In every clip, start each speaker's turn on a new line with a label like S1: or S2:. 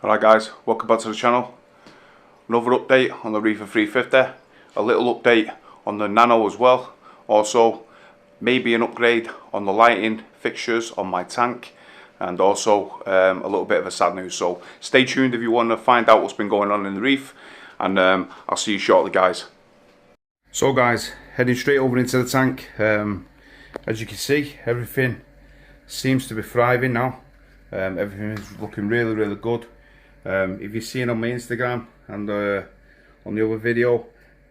S1: Alright guys, welcome back to the channel. Another update on the Reefer 350, a little update on the Nano as well. Also, maybe an upgrade on the lighting fixtures on my tank, and also a little bit of a sad news. So stay tuned if you want to find out what's been going on in the reef, and I'll see you shortly guys. So guys, heading straight over into the tank. As you can see, everything seems to be thriving now. Everything is looking really good. If you've seen on my Instagram and on the other video,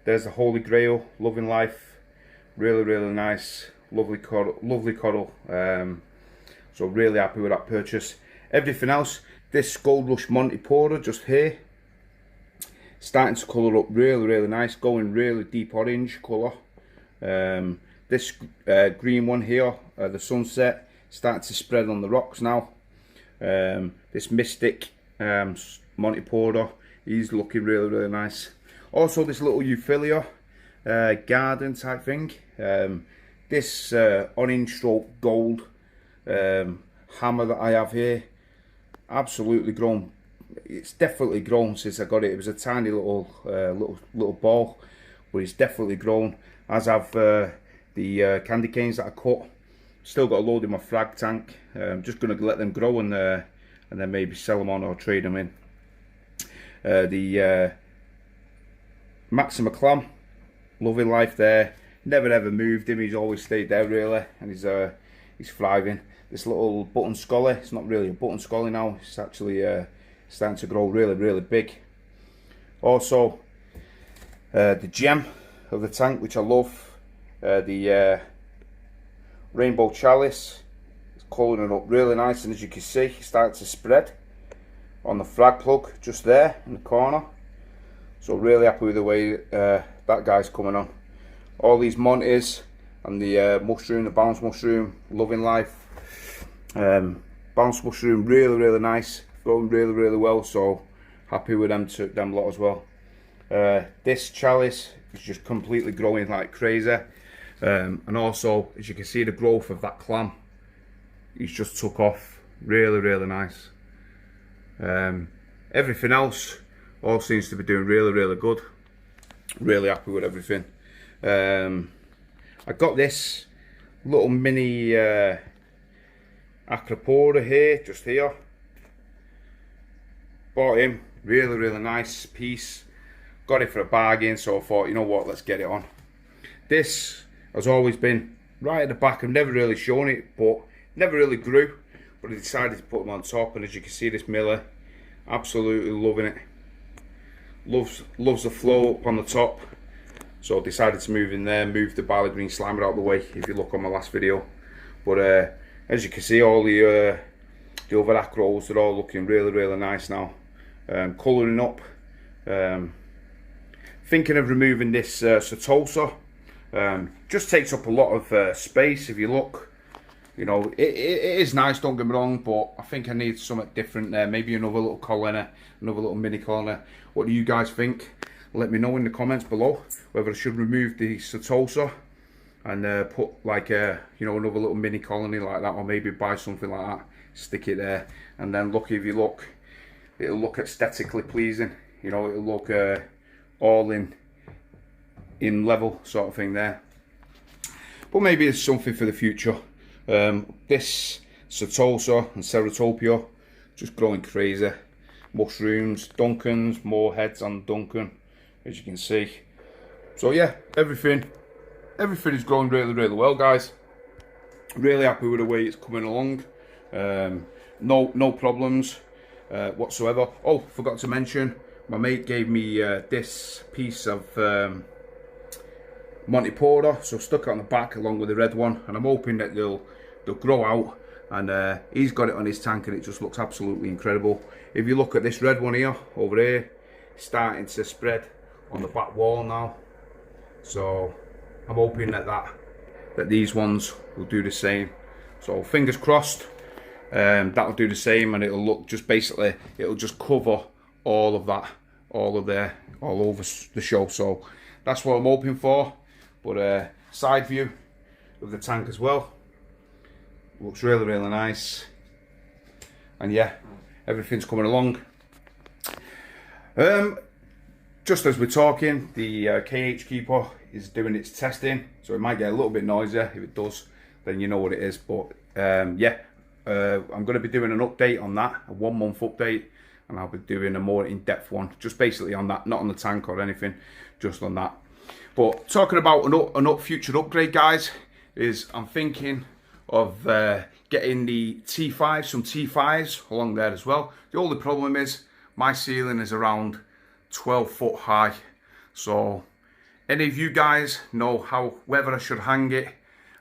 S1: there's the Holy Grail, Loving Life, really nice, lovely cuddle. So really happy with that purchase. Everything else, this Gold Rush Monty Porter just here, starting to colour up really nice, going really deep orange colour. This green one here, the Sunset, starting to spread on the rocks now. This Mystic Monty Porter, he's looking really nice. Also this little Euphilia garden type thing, this orange stroke gold hammer that I have here, absolutely grown. It's definitely grown since I got it. It was a tiny little ball, but it's definitely grown, as have the candy canes that I cut. Still got a load in my frag tank. Just going to let them grow and then maybe sell them on or trade them in. The Maxima Clam, Loving Life there. Never ever moved him. He's always stayed there really, and he's thriving. This little button scully, it's not really a button scully now. It's actually starting to grow really big. Also, the gem of the tank, which I love, the Rainbow Chalice. It's colouring it up really nice, and as you can see, it's starting to spread on the frag plug just there in the corner. So really happy with the way that guy's coming on. All these Monties and the mushroom, the bounce mushroom, Loving Life, bounce mushroom, really nice, going really well. So happy with them lot as well. This chalice is just completely growing like crazy. And also, as you can see, the growth of that clam, he's just took off really nice. Everything else all seems to be doing really good. Really happy with everything. I got this little mini Acropora here, just here. Bought him, really nice piece. Got it for a bargain, so I thought, you know what, let's get it on. This has always been right at the back. I've never really shown it, but never really grew. But I decided to put them on top, and as you can see, this Miller, absolutely loving it. Loves the flow up on the top. So I decided to move in there, move the Barley Green Slimer out of the way, if you look on my last video. But as you can see, all the other acros, they're all looking really nice now. Colouring up. Thinking of removing this Setosa. Just takes up a lot of space. If you look, you know, it is nice, don't get me wrong, but I think I need something different there. Maybe another little collar, another little mini collar. What do you guys think? Let me know in the comments below whether I should remove the Setosa and put like a, you know, another little mini colony like that, or maybe buy something like that, stick it there, and then look, if you look, it'll look aesthetically pleasing. You know, it'll look all in level sort of thing there. But maybe it's something for the future. This Setosa and Ceratopia just growing crazy. Mushrooms, Duncans, more heads on Duncan, as you can see. So yeah, everything is growing really well, guys. Really happy with the way it's coming along. No problems whatsoever. Oh, forgot to mention, my mate gave me this piece of Monty Porter, so stuck it on the back along with the red one, and I'm hoping that they'll grow out. And he's got it on his tank, and it just looks absolutely incredible. If you look at this red one here, over here, starting to spread on the back wall now. So I'm hoping that these ones will do the same. So fingers crossed, that'll do the same, and it'll look just basically, it'll just cover all of that, all over the show. So that's what I'm hoping for. But side view of the tank as well, looks really nice. And yeah, everything's coming along. Just as we're talking, the KH Keeper is doing its testing, so it might get a little bit noisier. If it does, then you know what it is. But yeah, I'm going to be doing an update on that, a 1 month update, and I'll be doing a more in-depth one, just basically on that, not on the tank or anything, just on that. But talking about an future upgrade, guys, is I'm thinking of getting the T5, some T5s along there as well. The only problem is my ceiling is around 12 foot high, so any of you guys know whether I should hang it.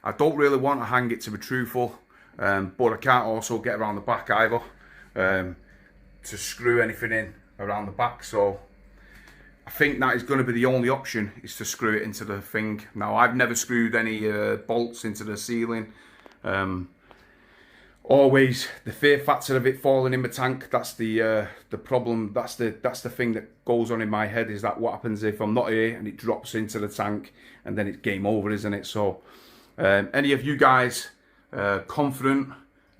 S1: I don't really want to hang it, to be truthful, but I can't also get around the back either to screw anything in around the back, so I think that is going to be the only option, is to screw it into the thing. Now, I've never screwed any bolts into the ceiling. Always the fear factor of it falling in my tank. That's the problem. That's the thing that goes on in my head, is that what happens if I'm not here and it drops into the tank, and then it's game over, isn't it? So any of you guys confident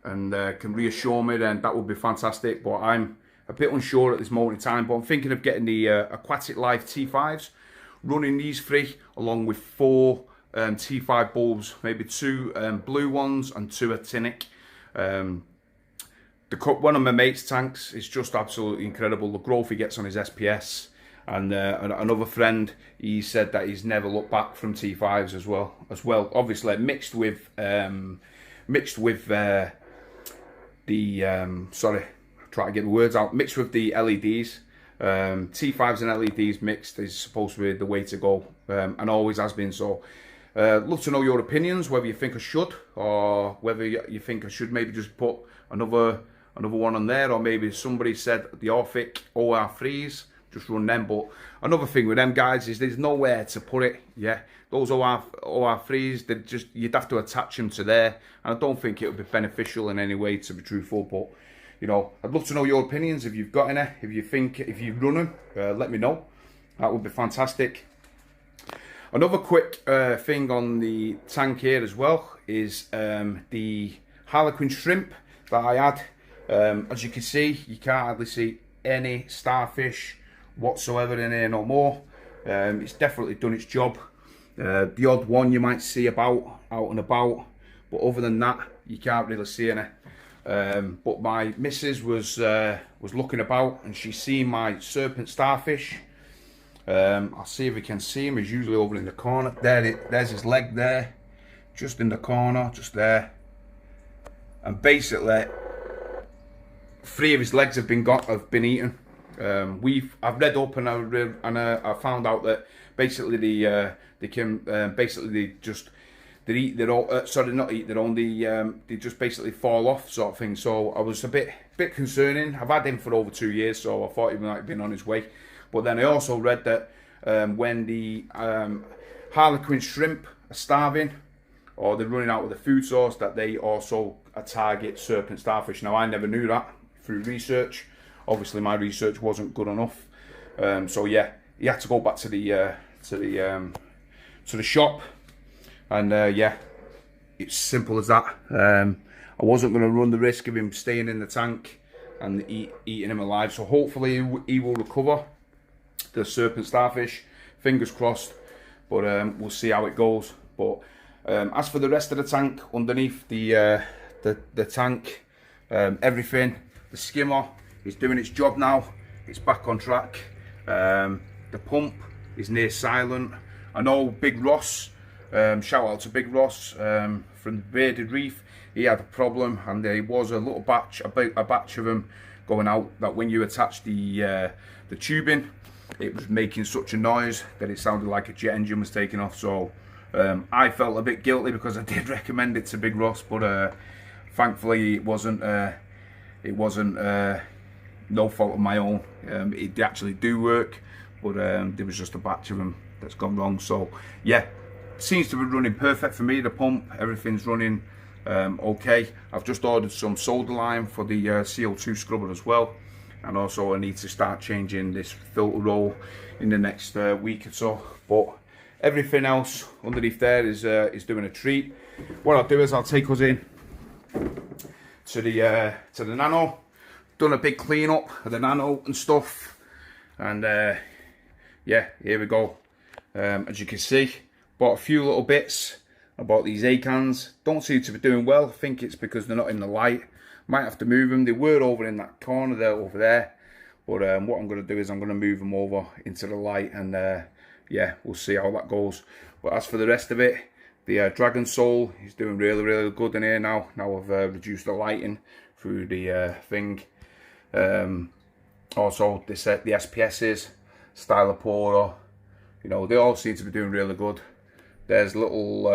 S1: and can reassure me, then that would be fantastic. But I'm a bit unsure at this moment in time. But I'm thinking of getting the Aquatic Life T5s, running these 3 along with 4 T5 bulbs, maybe 2 blue ones and 2 actinic. One of my mate's tanks is just absolutely incredible. The growth he gets on his SPS, and another friend, he said that he's never looked back from T5s as well. Obviously mixed with sorry, try to get the words out. Mixed with the LEDs. T5s and LEDs mixed is supposed to be the way to go, and always has been. So love to know your opinions, whether you think I should, or whether you think I should maybe just put another one on there, or maybe somebody said the Orphic OR3s, just run them. But another thing with them, guys, is there's nowhere to put it. Yeah, those OR3s, you'd have to attach them to there, and I don't think it would be beneficial in any way, to be truthful. But you know, I'd love to know your opinions, if you've got any, if you run them, let me know. That would be fantastic. Another quick thing on the tank here as well is the Harlequin shrimp that I had. As you can see, you can't hardly see any starfish whatsoever in here no more. It's definitely done its job. The odd one you might see out and about, but other than that, you can't really see any. But my missus was looking about, and she's seen my serpent starfish. I'll see if we can see him. He's usually over in the corner. There's his leg there, just in the corner, just there. And basically, 3 of his legs have been eaten. I've read up and I found out that basically they eat their own. Sorry, not eat their own. They just basically fall off, sort of thing. So I was a bit concerning. I've had him for over 2 years, so I thought he might have been on his way. But then I also read that when the Harlequin shrimp are starving, or they're running out of the food source, that they also target serpent starfish. Now, I never knew that through research. Obviously, my research wasn't good enough. So yeah, he had to go back to the shop, and yeah, it's simple as that. I wasn't going to run the risk of him staying in the tank and eating him alive. So hopefully he will recover, the serpent starfish, fingers crossed. But we'll see how it goes. But as for the rest of the tank, underneath the tank, everything, the skimmer is doing its job now. It's back on track. The pump is near silent. I know Big Ross, shout out to Big Ross from Redsea Reefer. He had a problem, and there was a little batch, a batch of them going out, that when you attach the tubing, it was making such a noise that it sounded like a jet engine was taking off. So I felt a bit guilty, because I did recommend it to Big Ross, but thankfully it wasn't no fault of my own. It actually do work, but there was just a batch of them that's gone wrong. So yeah, seems to be running perfect for me. The pump, everything's running okay. I've just ordered some solder lime for the CO2 scrubber as well, and also I need to start changing this filter roll in the next week or so. But everything else underneath there is doing a treat. What I'll do is I'll take us in to the Nano. Done a big clean up of the Nano and stuff, And yeah, here we go. As you can see, bought a few little bits. I bought these acans. Don't seem to be doing well. I think it's because they're not in the light. Might have to move them. They were over in that corner there, over there. But what I'm going to do is I'm going to move them over into the light, and yeah, we'll see how that goes. But as for the rest of it, the Dragon Soul is doing really, really good in here now. Now I've reduced the lighting through the thing. Also, the SPS's, Stylopoda, you know, they all seem to be doing really good. There's little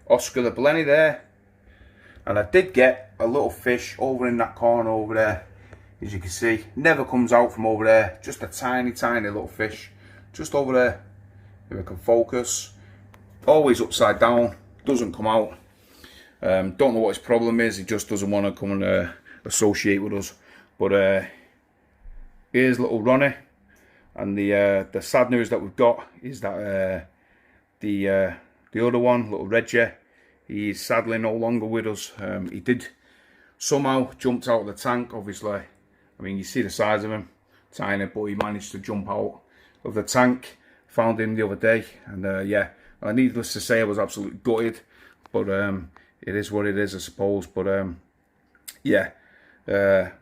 S1: Oscar the Blenny there. And I did get a little fish over in that corner over there. As you can see, never comes out from over there. Just a tiny, tiny little fish. Just over there. If I can focus. Always upside down. Doesn't come out. Don't know what his problem is. He just doesn't want to come and associate with us. But here's little Ronnie. And the sad news that we've got is that the other one, little Redsea, he's sadly no longer with us. He did somehow jumped out of the tank, obviously. I mean, you see the size of him, tiny, but he managed to jump out of the tank. Found him the other day, and yeah, needless to say, I was absolutely gutted. But it is what it is, I suppose. But yeah, I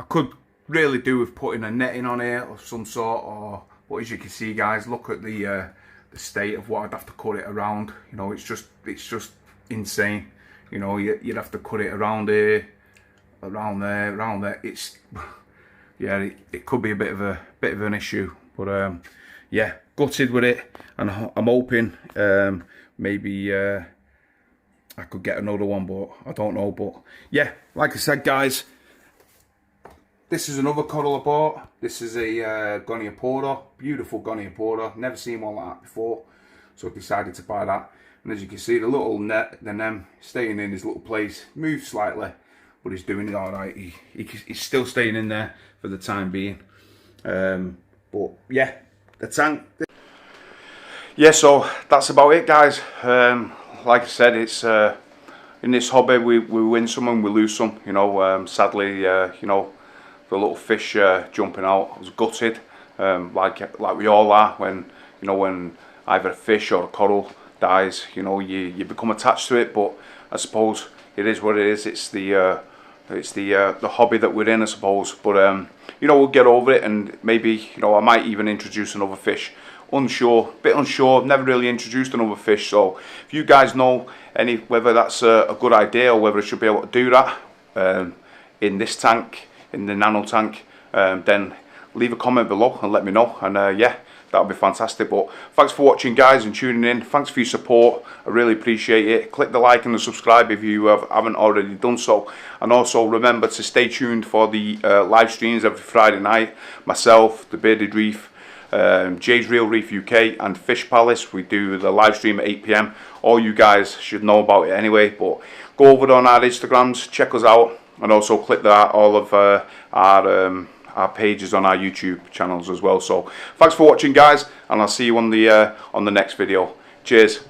S1: could really do with putting a netting on here of some sort, or but as you can see, guys, look at the state of what I'd have to cut it around. You know, it's just insane. You know, you'd have to cut it around here, around there. It's yeah, it could be a bit of an issue. But yeah, gutted with it, and I'm hoping maybe I could get another one, but I don't know. But yeah, like I said, guys, this is another coral I bought. This is a Goniopoda, beautiful Goniopoda. Never seen one like that before, so I decided to buy that. And as you can see, the little net, the nem, staying in his little place, moved slightly, but he's doing it all right. He's still staying in there for the time being. But yeah, the tank. Yeah, so that's about it, guys. Like I said, it's in this hobby we win some and we lose some. You know, sadly, you know, the little fish jumping out, I was gutted, like we all are when, you know, when either a fish or a coral dies. You know, you become attached to it. But I suppose it is what it is. It's the hobby that we're in, I suppose. But you know, we'll get over it, and maybe, you know, I might even introduce another fish. Bit unsure. I've never really introduced another fish. So if you guys know whether that's a good idea, or whether I should be able to do that in this tank, in the nano tank, then leave a comment below and let me know. And yeah, that would be fantastic. But thanks for watching, guys, and tuning in. Thanks for your support. I really appreciate it. Click the like and the subscribe if you haven't already done so. And also remember to stay tuned for the live streams every Friday night. Myself, the Bearded Reef, Jay's Real Reef UK, and Fish Palace. We do the live stream at 8 PM. All you guys should know about it anyway. But go over on our Instagrams, check us out, and also click all of our pages on our YouTube channels as well. So thanks for watching, guys, and I'll see you on the next video. Cheers.